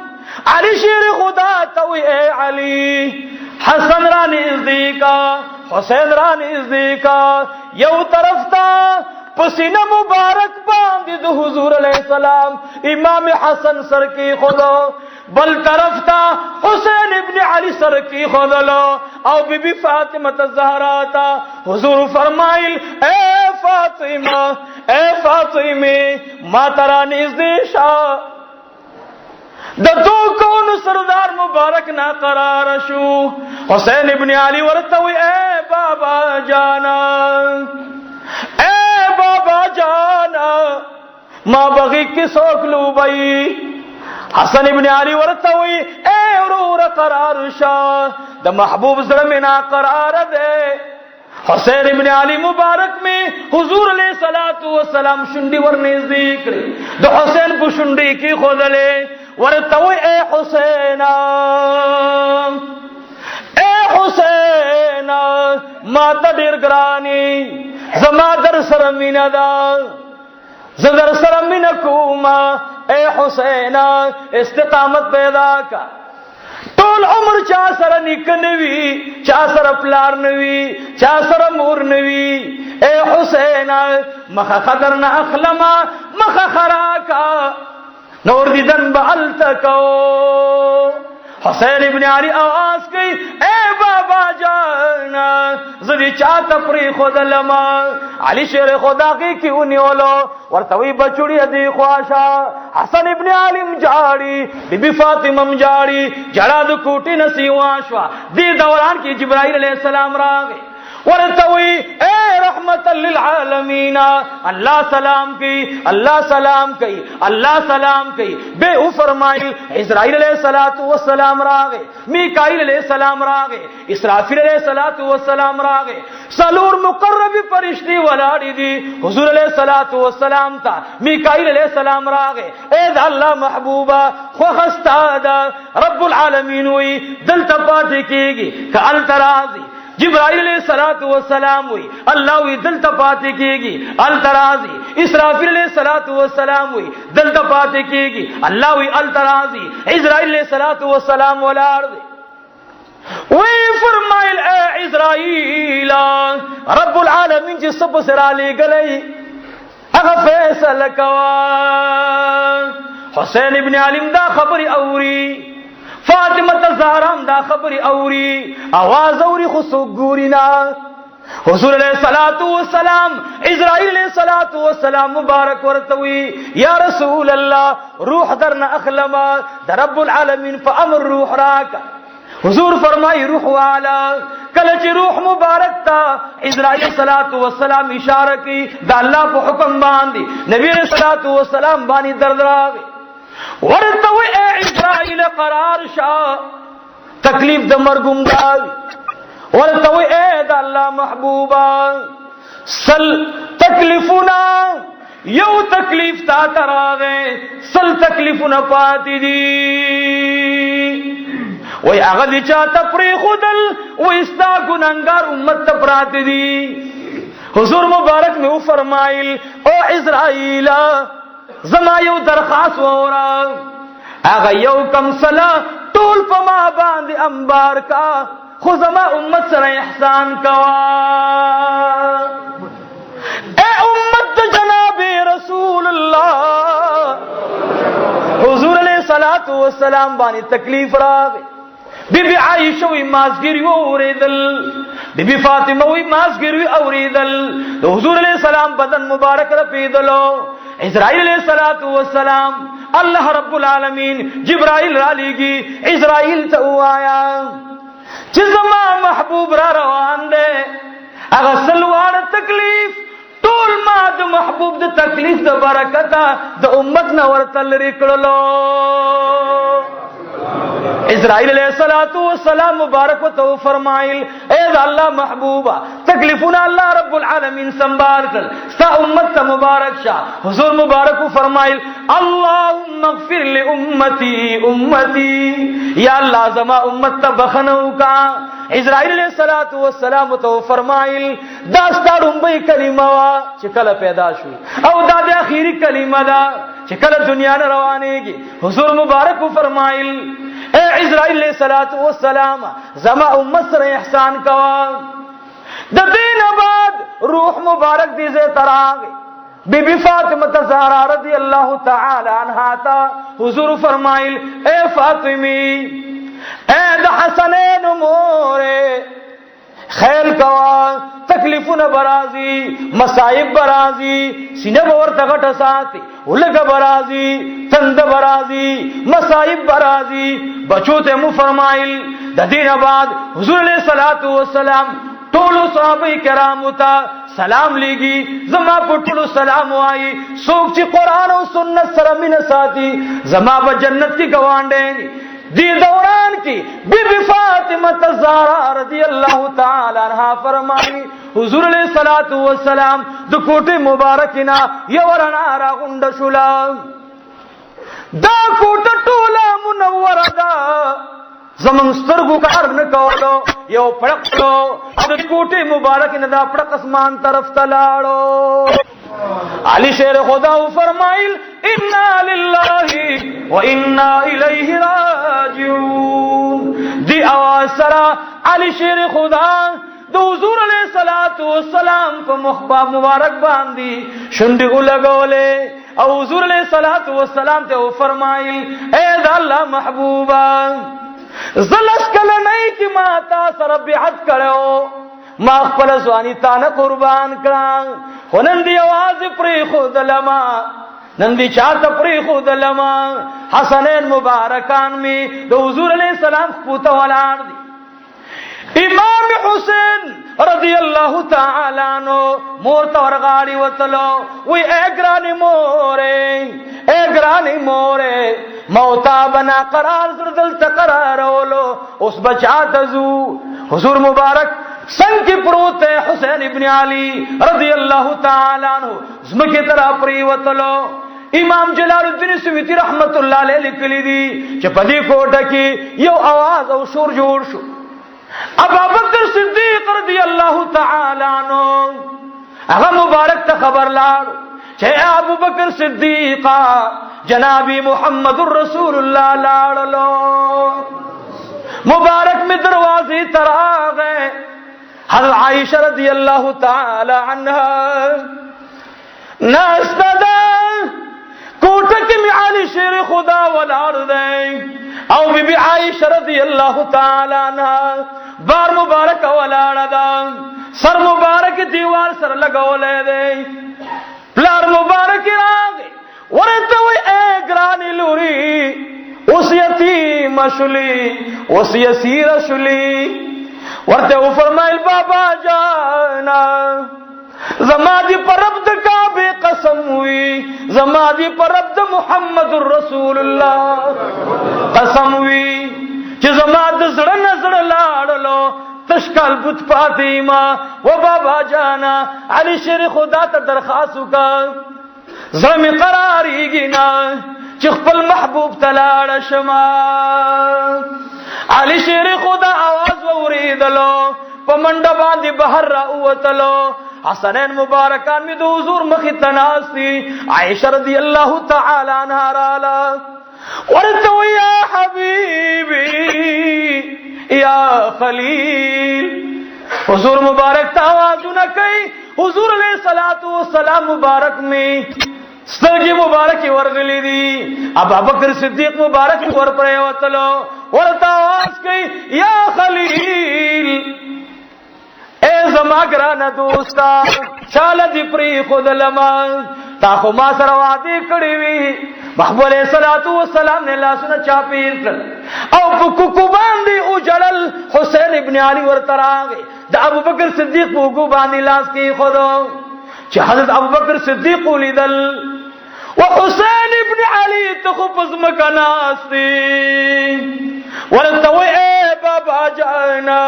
علی شیر خدا توی اے علی حسن را نزدیکا حسین را نزدیکا یو طرف تا پسینہ مبارک باندی دو حضور علیہ السلام امام حسن سر کی خدا بل طرف تا حسین ابن علی سر کی خدا او بی بی فاطمہ الزہرا تا حضور فرمائل اے فاطمہ ما ترا نزدیشا دا دو کون سردار مبارک نا قرار شو حسین ابن علی ورتوی اے بابا جانا اے بابا جانا ما بغی کی سوک لو بئی حسن ابن علی ورتوی اے ارور قرار شا دا محبوب زرمنا قرار دے حسین ابن علی مبارک میں حضور علیہ السلام شنڈی ورنزدیک دا حسین کو شنڈی کی خود لے ورتوی اے حسین ما تا دیر گرانی زما در سرمین دا زدر سرمین کوما اے حسین استقامت پیدا کا طول عمر چا سر نکنوی چا سر پلار نوی چا سر مور نوی اے حسین مخ خدر نا اخلما مخ خراکا نور دیدن بعلتکو حسین ابن علی آواز کی اے بابا جانا زدی چاہتا پری خود لما علی شیر خدا کی کیوں نیولو ورطوی بچوڑی دی خواشا حسن ابن علی مجاڑی بی بی فاطمہ مجاڑی جڑا دو کوٹی نسی واشوا دی دوران کی جبرائیل علیہ السلام راگے ورتوی اے رحمت للعالمین اللہ سلام کی اللہ سلام کی اللہ سلام کی بے او فرمائل اسرائیل علیہ السلام راگے میکائیل علیہ السلام راگے اسرافیل علیہ السلام راگے سلور مقرب فرشتی ولاڑی دی حضور علیہ السلام تا میکائیل علیہ السلام راگے اے دا اللہ محبوبہ خوخستادا رب العالمین ہوئی دل تپاتی کی گی کہ الترازی جبرائیل علیہ السلام ہوئی اللہ ہوئی دل تپاتی کی گی الترازی اسرافیل علیہ السلام ہوئی دل تپاتی کی گی اللہ ہوئی الترازی اسرائیل علیہ السلام والار دے وی فرمائل اے اسرائیل رب العالمین جس سب سرالی گلئی اگا فیصل کوا حسین ابن علیم دا خبری اوری فاطمہ الزہرا دا خبری اوری آواز اوری خسو گورینا حضور علیہ الصلوۃ والسلام اسرائیل علیہ الصلوۃ والسلام مبارک ورتوی یا رسول اللہ روح درنا اخلما در رب العالمین فامر روح راک. حضور فرمائی روح والا کلچ روح مبارک تا اسرائیل علیہ الصلوۃ والسلام اشارہ کی دا اللہ کو حکم باندھی نبی علیہ الصلوۃ والسلام بانی دردراغ ورتوی اے اسرائیل قرار شاہ تکلیف د مرگم داوی ورتوی اے دا اللہ محبوبا سل تکلیفنا یو تکلیف تا تراغے سل تکلیفنا پاتی دی وی اغدی چا تفریخ دل وی استا گنانگار امت تپراتی دی. حضور مبارک میں فرمائل او اسرائیل زما یو درخواست وورا اغا یو کم صلا طول پما باند انبار کا خزما امت سر احسان کوا. اے امت جناب رسول اللہ حضور علیہ الصلوۃ والسلام بانی تکلیف راغ بی بی عائشہ وی مازگیری اوریدل بی بی فاطمہ وی مازگیری اوریدل حضور علیہ السلام بدن مبارک رفیدلو اسرائیل علیہ الصلوۃ والسلام اللہ رب العالمین جبرائیل رالی گی اسرائیل تو آیا چزما محبوب را روان دے اغا سلوار تکلیف طول ما د محبوب د تکلیف د برکتا د امت نور تل رکڑلو. اسرائیل علیہ الصلوۃ والسلام مبارک تو فرمائل اے اللہ محبوبہ تکلیفنا اللہ رب العالمین سنبھال کر سا امت تا مبارک شاہ. حضور مبارک فرمائل اللہم اغفر لامتی امتی یا اللہ زما امت تا بخنو کا. اسرائیل علیہ الصلوۃ والسلام تو فرمائل داستا رنبی کلمہ وا چکل پیدا شوی او دا دی اخیری کلمہ دا چکل دنیا نے روانے گی. حضور مبارک فرمائل اے اسرائیل علیہ الصلوۃ والسلام زما امت سر احسان کوا. د دین بعد روح مبارک دیزے تراغ بی بی فاطمہ زہرا رضی اللہ تعالی عنہا تا حضور فرمائل اے فاطمی اے دا حسنین مورے خیل کوا تکلیفون برازی مصائب برازی سینہ بورتا غٹ ساتی اولگ برازی تند برازی مصائب برازی بچوتے مو فرمائل دا دین بعد حضور علیہ الصلوۃ والسلام ٹولو صحابہ کرام تا سلام لیگی زما پٹلو سلام آئی سوک چی قرآن و سنت سرمین ساتی زما با جنت کی گوانڈیں دی دوران کی بی بی فاطمہ الزہرا رضی اللہ تعالی عنہ فرمائی حضور علیہ الصلوۃ والسلام دو کوٹی مبارکنا یورنا را غنڈ شلا دا کوٹ ٹولا منور دا زمن سترگو کا ارن کولو یو پڑکلو اد کوٹی مبارکنا دا پڑک اسمان طرف تلاڑو. علی شیر خدا فرمائل انا للہ و انا الیہ راجعون. دی آواز سرا علی شیر خدا دو حضور علیہ الصلوۃ والسلام کو مخبا مبارک باندھی شنڈی کو لگولے او حضور علیہ الصلوۃ والسلام تے فرمائل اے دا اللہ محبوبا زلس کل نہیں کی ماتا سر بیعت کرو ما خپل زوانی تانا قربان کران خو نندی آواز پری خود لما نندی چاہتا پری خود لما حسنین مبارکان میں دو حضور علیہ السلام خپوتا والار دی. امام حسین رضی اللہ تعالی عنہ مورتا ورغاڑی وطلو وی اے گرانی مورے موتا بنا قرار زردل تقرارولو اس بچاتا زو. حضور مبارک سنگ کی پروت ہے حسین ابن علی رضی اللہ تعالی عنہ زمکی طرح پریوتلو. امام جلال الدین سویتی رحمت اللہ علیہ لکلی دی چپدی کوٹا کی یو آواز او شور جوڑ شو. ابا بکر صدیق رضی اللہ تعالی عنہ اغا مبارک تا خبر لارو چھے ابو بکر صدیقہ جنابی محمد الرسول اللہ لارلو. مبارک میں دروازی تراغ ہے حضرت عائشہ رضی اللہ تعالی عنہ ناستدا کوٹک میں علی شیر خدا والارض او بی بی عائشہ رضی اللہ تعالی عنہ بار مبارک ولاړه دا سر مبارک دیوال سر لګولې دی پلار مبارک راغی ورته وی اے ګرانی لوري اوس یتیم شلی اوس یسیر شلی ورته و فرمایل بابا جانا زما دی پر رب د کعبه قسم وی زما دی پر رب د محمد رسول الله قسم وی چې زما د زړه نظر لاړلو تشکال بت فاطمه و بابا جانا علی شیر خدا ته درخواست وکړه زمي قراریږي نه چې خپل محبوب تلاړ شما علی شیر خدا आवाज اوریدلو په منډه باندې بهر را ووتلو حسنین مبارکان می د حضور مخې ته ناستي عائشہ رضی الله تعالی عنها رالا ورته یا حبیبی یا خلیل حضور مبارک ته आवाजونه کوي حضور علیہ الصلوۃ والسلام مبارک می سترګې مبارک ورغلې دي ابوبکر صدیق مبارک ور پرې وتلو ورته आवाज کوي یا خلیل اے زما ګرانه دوستا چاله دی پری خود لما تا خو ما سره وعده کړی وی محبوب علیہ الصلوۃ والسلام نے لاسونه چاپیر کړ او په کوکو باندې او جړل حسین ابن علی ورته راغی د ابوبکر صدیق په وګو باندې لاس کې خودو چې حضرت ابوبکر صدیق ولیدل وحسین ابن علی تخفز مکناستی ورته اے بابا جانا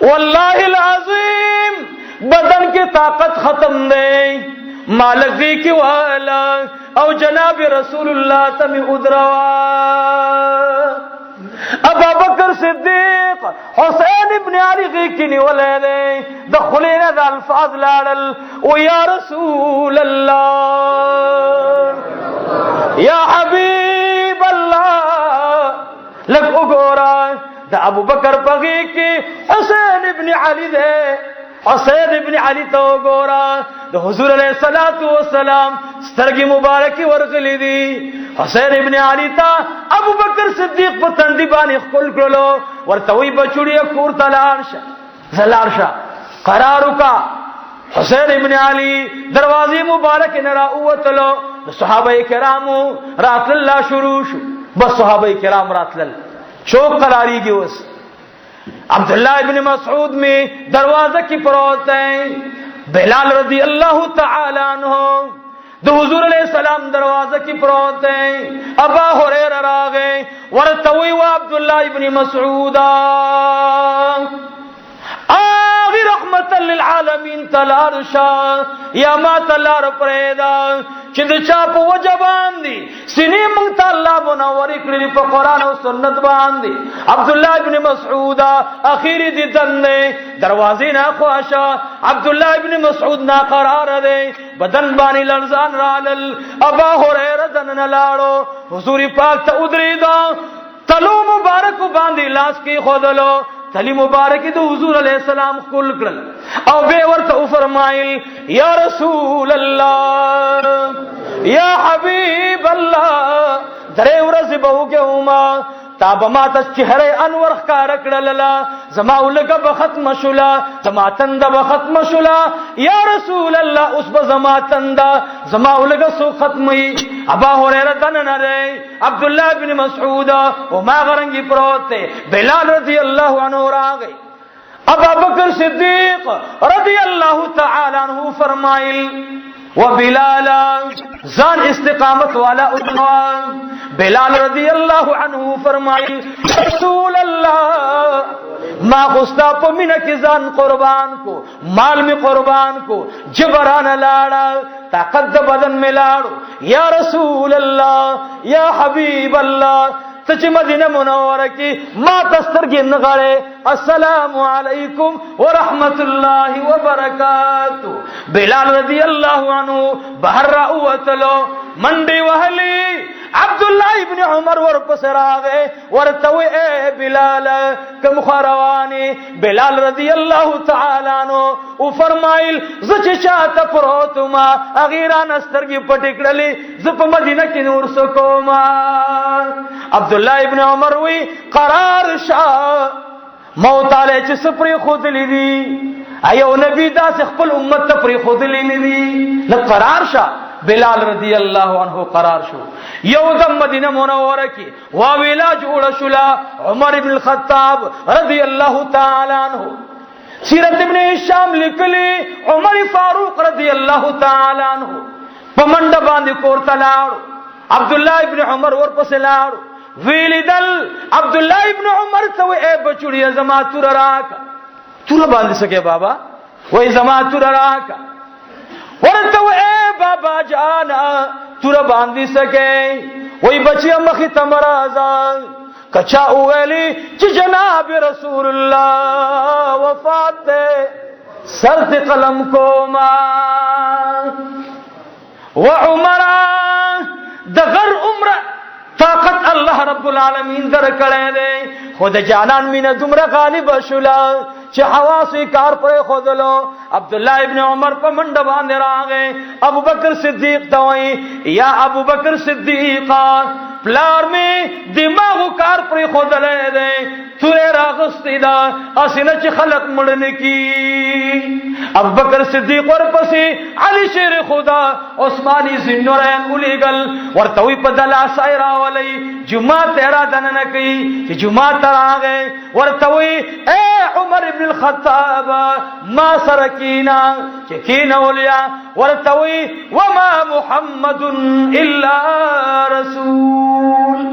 والله العظیم بدن کی طاقت ختم دے مالکی کی والا او جناب رسول اللہ تمی ادروا ابا بکر صدیق حسین ابن علی غیقینی ولیدے دخلین دا الفاظ لارل و یا رسول اللہ یا حبیب اللہ لگ اگورا دا ابو بکر پغی کی حسین ابن علی دے حسین ابن علی تو گورا دا حضور علیہ الصلوۃ والسلام سترگی مبارکی ورغلی دی حسین ابن علی تا ابو بکر صدیق په تندی باندې خپل کړلو ورته وی بچوړی کور تلارشا زلارشا قرار کا حسین ابن علی دروازې مبارک نه راوتلو صحابه کرامو راتل الله شروع شو بس صحابه کرام راتل شوق قراری کی اس عبداللہ ابن مسعود میں دروازہ کی پروت ہے بلال رضی اللہ تعالی عنہ دو حضور علیہ السلام دروازہ کی پروت ہے ابا ہریرہ راغے ورتوی و عبداللہ ابن مسعود آغی رحمت للعالمین تلارشا یا ما تلار پریدا چند چاپ وجہ باندی سنی منگتا اللہ منوری کلی پا قرآن و سنت باندی عبداللہ ابن مسعود اخیری دی دنے دروازی نا خواشا عبداللہ ابن مسعود نا قرار دے بدن بانی لرزان رالل ابا حریرہ دن نلارو حضوری پاک تا ادری دا تلو مبارک باندی لاس کی خودلو تلی مبارکی دو حضور علیہ السلام کل کرل او بے ورطا فرمائل یا رسول اللہ یا حبیب اللہ درے ورز بہو کے اوما تابا ما تا چہرے انور خکار کرللا زما اولگا بختم شلا زما تندہ بختم شلا یا رسول اللہ اس با زما تندہ زما اولگا سو ختمی ابا حریرہ دنن رے عبداللہ بن مسعود وما غرنگی پروتے بلال رضی اللہ عنہ راگئے ابا بکر صدیق رضی اللہ تعالی عنہ فرمائل وبلالا زان استقامت والا عنوان بلال رضی اللہ عنہ فرمائی رسول اللہ ما خستا پا منک زان قربان کو مال میں قربان کو جبران لاڑا طاقت بدن میں لاڑو یا رسول اللہ یا حبیب اللہ تچ مدینہ منورہ کی ما تسترگی نغڑے السلام علیکم ورحمت اللہ وبرکاتہ بلال رضی اللہ عنہ بہر رأوتلو منڈی وحلی عبداللہ ابن عمر ورپس راغے ورتوی اے بلال کم خواروانی بلال رضی اللہ تعالی عنہ او فرمائل زچ چاہتا پروتما اغیران استرگی پٹکڑلی زپ مدینہ کی نور سکوما عبد الله ابن عمر وی قرار شاه موت علی چې سپری خودلی دي ایو نبی دا خپل امت ته پری خودلی نه دي نه قرار شاه بلال رضی اللہ عنہ قرار شو یو دم مدینہ منوره کی واویلا جوړ شولا عمر ابن الخطاب رضی اللہ تعالی عنہ سیرت ابن هشام لیکلی عمر فاروق رضی اللہ تعالی عنہ پمنډ باندې کورته لاړ عبد الله ابن عمر ورپسې لاړ ویلیدل عبد الله ابن عمر ته اے بچوړی زما تور راک تور باندې سکے بابا وای زما تور راک ورته اے بابا جانا تور باندې سکے وای بچی مخې تمرازا کچا اولی چې جناب رسول الله وفات دے سر تے قلم کوما وعمر دغر عمر طاقت الله رب العالمین در کړه دے خود جانان مين دمر غالب شولا چې حواسی کار پر خودلو عبد الله ابن عمر په منډه باندې راغې ابو بکر صدیق دوی یا ابو بکر صدیق پلار می دماغ کار پر خودلې دے تورې راغستې دا اسنه چې خلق مړن کی ابو بکر صدیق ورپسې علی شیر خدا عثماني ذنورین اولیګل ورته په دلا سایرا ولی جمعه تیرا دنه کوي چې جمعه تراغه ورته اے عمر ابن الخطاب ما سرکینا چې کینا ولیا ورته وما محمد الا رسول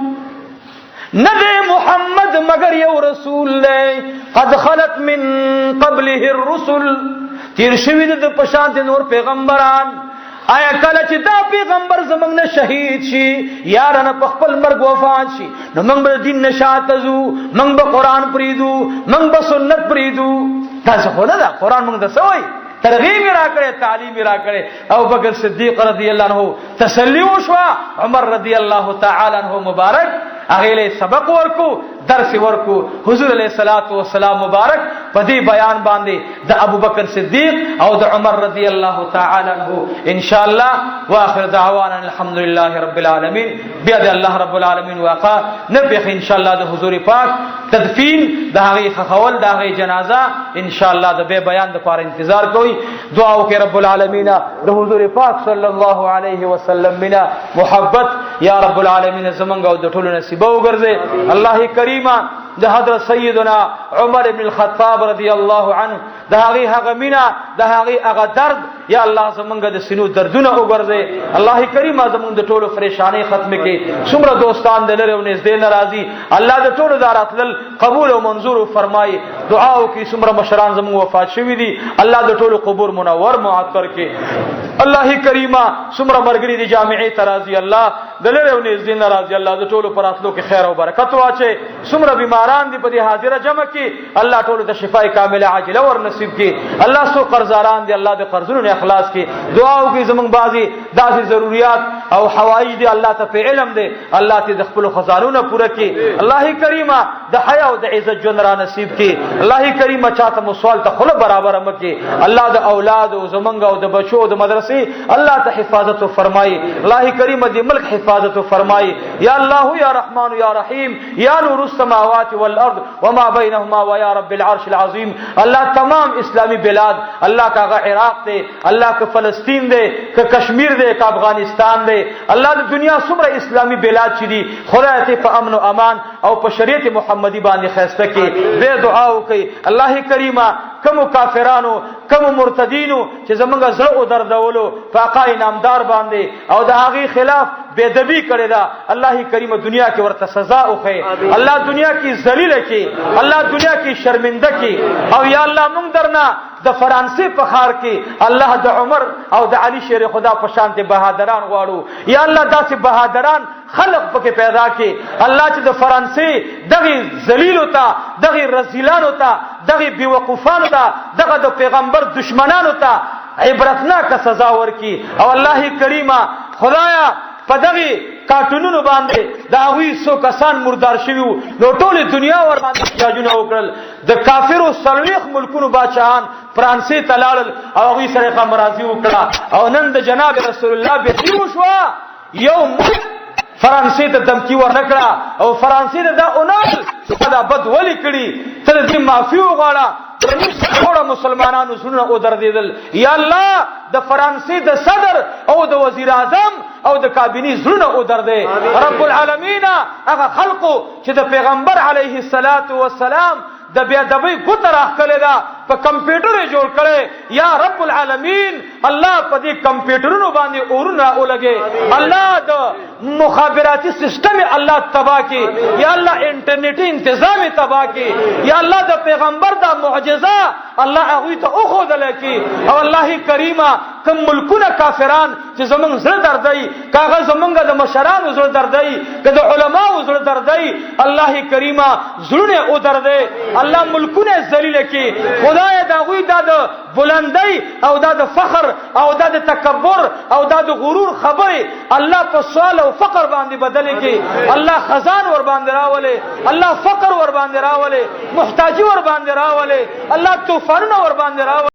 ندے محمد مگر یو رسول لے قد خلت من قبله الرسل تیر شوی د پشانت نور پیغمبران آیا کله چې دا پیغمبر زمنګ نه شهید شي یار نه په خپل مرګ وفات شي نو موږ به دین نشاتزو موږ به قران پریدو موږ به سنت پریدو تاسو خو نه دا قران موږ د سوي ترغیب را کړي تعلیم را کړي ابو بکر صدیق رضی الله عنه تسلی وشو عمر رضی الله تعالی عنہ مبارک اغیله سبق ورکو درس ورکو حضور علیہ الصلوۃ والسلام مبارک پدی بیان باندې د ابو بکر صدیق او د عمر رضی الله تعالی عنہ ان شاء الله واخر دعوانا الحمدلله رب العالمین بیا الله رب العالمین واقع نبخ ان شاء الله د حضور پاک تدفین د هغه خول د هغه جنازه ان شاء الله د به بیان د پاره انتظار کوي دعا وکړه رب العالمین د حضور پاک صلی الله علیه وسلم بنا محبت یا رب العالمین زمونږ او د ټولو نصیب وګرځي الله کریمه د حضرت سیدنا عمر ابن الخطاب رضی الله عنه د هغه مینا د هغه درد یا الله زمونږ د سینو دردونه وګرځي الله کریم زمونږ د ټولو پریشانی ختم کړي څومره دوستان د لری او نږدې ناراضي الله د ټولو داراتل قبول او منظور فرمایي دعا وکي څومره مشران زمونږ وفات شوي دي الله د ټولو قبور منور معطر کړي الله کریم څومره مرګري دي جامعي ترازي الله د لری او نږدې ناراضي الله د ټولو پراتلو کې خیر او برکت واچي څومره بیماران دي په دې حاضر جمع کې الله ټولو د شفای کامله عاجله ور نصیب کړي الله سو قرضداران دي الله د قرضونو اخلاص کی دعا وکي زمونږ بازي داسې ضرورت او حوائج دي الله ته په علم دي الله ته د خپل خزانونه پوره کړي الله کریم د حیا او د عزت جون را نصیب کړي الله کریم چاته مو سوال ته خله برابر مکي الله د اولاد او زمونږ او د بچو او د مدرسې الله ته حفاظت فرمایي الله کریم دې ملک حفاظت فرمایي یا الله یا رحمان یا رحیم یا نور السماوات والارض وما بينهما ويا رب العرش العظيم الله تمام اسلامی بلاد الله کا عراق دے الله کا فلسطین دے کا کشمیر دے کا افغانستان دے الله د دنیا څومره اسلامی بلاد چي دي خدای ته په امن او امان او په شریعت محمدي باندې خسته کې به دعا وکي الله کریمه کوم کافرانو کوم مرتدینو چې زمونږ زړه او دردولو فقای نامدار باندې او د هغه خلاف بےدبی کړی دا الله کریم دنیا کې ورته سزا وکړي الله دنیا کې ذلیل کړي الله دنیا کې شرمنده کړي او یا الله موږ درنا د فرانسې په خار کې الله د عمر او د علی شیر خدا په شان ته بهادران غواړو یا الله داسې بهادران خلق پکې پیدا کړي الله چې د فرانسې دغه ذلیل وتا دغه رذیلان وتا دغه بیوقوفان وتا دغه د پیغمبر دشمنان وتا عبرتناک سزا ورکړي او الله کریمه خدایا په دغه کارټونونو باندې دا وی سو کسان مردار شوی نو ټول دنیا ور باندې جاجونه وکړل د کافرو سلويخ ملکونو بادشاہان فرانسې تلال او وی سره قمرازي وکړه او نن د جناب رسول الله به شو یو فرانسې ته دمکی ورنکړه او فرانسې دا اونل دا بد ولي کړي ته دې معافي وغواړه. ټول مسلمانانو زړونه او دردیدل. یا الله د فرانسې د صدر او د وزیر اعظم او د کابینې زړونه او درده. رب العالمین هغه خلقو چې د پیغمبر علیه الصلاۃ والسلام د بیا دبی ګوتره کړی دا په کمپیوټر جوړ کړي. یا رب العالمین الله په دې کمپیوټرونو باندې اورونه اولګي. الله د مخابراتي سیستم الله تباہ کی. یا الله انټرنیټي تنظیم تباہ کی. یا الله د پیغمبر دا معجزه الله هغه ته او خدای کی. او الله کریمه کوم ملکونه کافران چې زمونږ زړه دردای کاغه زمونږ د مشرانو زړه دردای کده علماو زړه دردای الله کریمه زړه او دردای. الله ملکونه ذلیل کی. خدای دا غوی دا د بلندی او دا د فخر او دا د تکبر او دا د غرور خبره الله په سوال او فقر باندې بدل کی. الله خزان ور باندې راولي. الله فقر ور باندې راولي. محتاجی ور باندې راولي. الله طوفانونه ور باندې راولي.